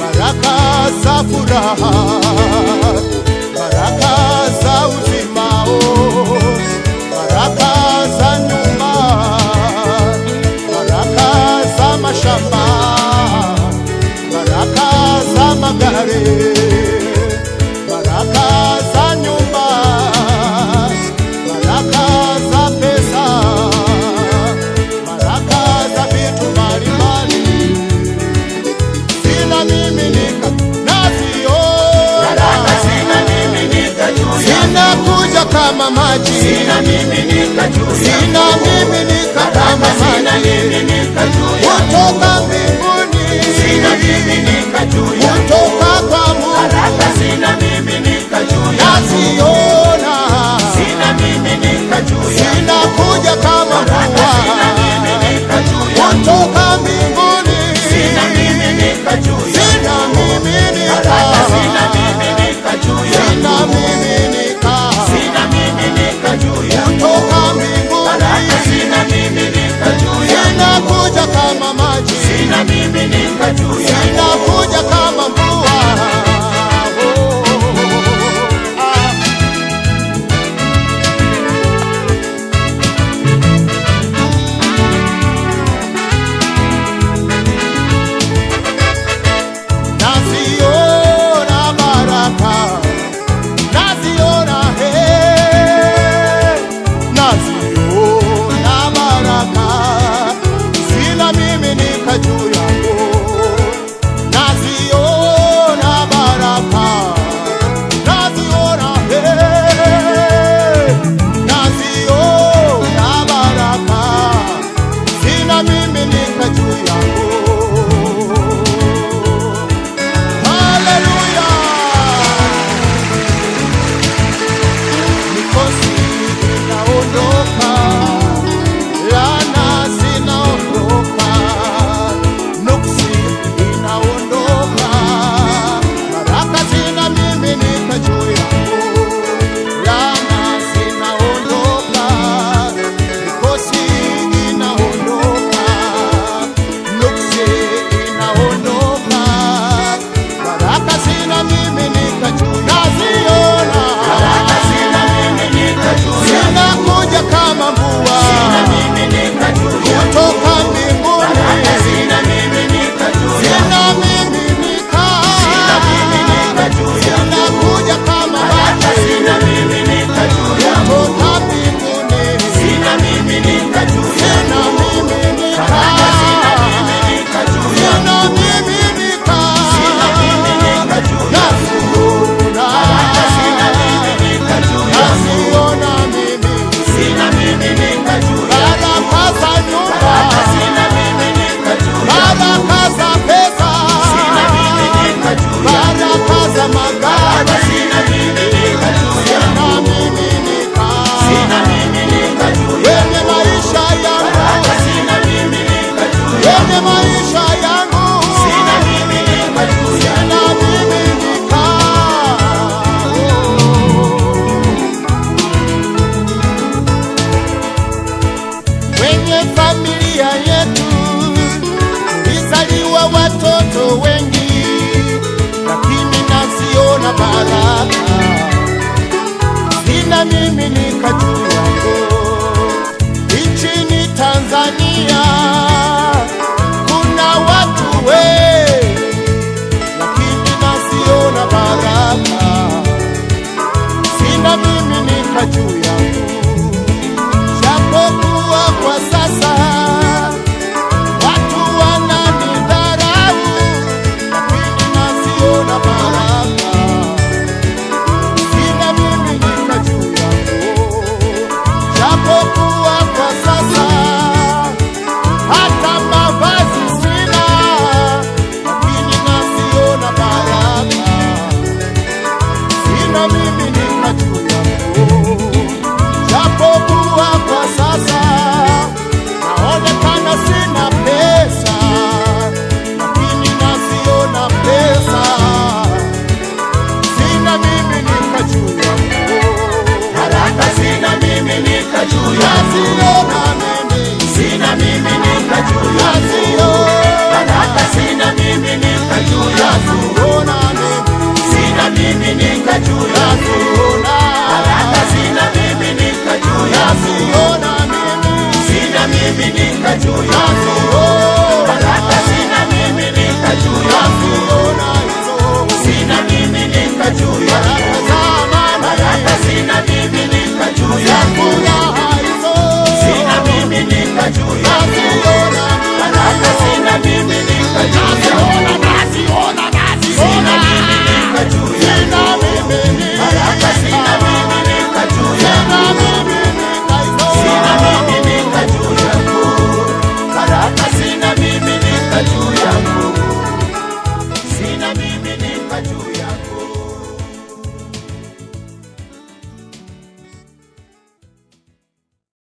baraka za furaha, baraka za uzimao, baraka za nyumba, baraka za mashamba, baraka za magari, baraka za nyumba, baraka za pesa, baraka za vitu mbalimbali zinamiminika naziona, baraka zinamiminika juu yangu, zinakuja kama maji, zinamiminika juu yangu, zinamiminika kama maji kutoka mbinguni, zinamiminika juu yangu, kutoka kwa Mungu, baraka zinamiminika juu yangu, naziona zinamiminika juu yangu, zinakuja kama mvua kutoka mbinguni, zinamiminika juu yangu, zinamiminika, baraka zinamiminika juu yangu, zinamiminika, zinamiminika juu yangu, kutoka mbinguni, baraka zinamiminika juu yangu, zinakuja kama maji, zinamiminika juu yangu, zinakuja kama mvua. Naziona baraka, naziona naziona baraka zinamiminika juu yangu, naziona baraka, naziona naziona baraka zinamiminika juu yangu. Haleluya! Mikosi inaondoka, laana zinaondoka, nuksi inaondoka, baraka zinamiminika juu yangu, laana zinaondoka, mikosi inaondoka, nuksi inaondoka, baraka zinamiminika juu, naziona baraka zinamiminika juu, zinakuja kama mvua, zinamiminika juu kutoka mbinguni, baraka zinamiminika juu, zinamiminika, zinamiminika juu, zinakuja kama baraka zinamiminika juu kutoka mbinguni, zinamiminika juu, zinamiminika, baraka zinamiminika juu, zinamiminika, zinamiminika juu, naziona baraka zinamiminika juu, naziona mimi, zinamiminika juu, baraka za nyumba, baraka zinamiminika juu, baraka za pesa, zinamiminika juu, baraka za magari, zinamiminika juu, zinamiminika, zinamiminika juu, wenye maisha yangu, baraka zinamiminika juu, wenye maisha yangu, zinamiminika juu, zinamiminika. Kwenye familia yetu tulizaliwa watoto wengi, lakini naziona baraka zinamiminika juu yangu. Nchini Tanzania kuna watu wengi, lakini naziona baraka zinamiminika juu yangu, japokuwa kwa sasa watu wananidharau, lakini naziona baraka zinamiminika juu yangu, japokuwa kwa sasa juu yangu, baraka zinamiminika juu yangu, zinamiminika juu yangu, baraka zinamiminika juu yangu, zinamiminika juu yangu, baraka zinamiminika juu yangu, zinamiminika juu yangu, baraka zinamiminika juu yangu, zinamiminika juu yangu, baraka zinamiminika juu yangu, zinamiminika juu yangu.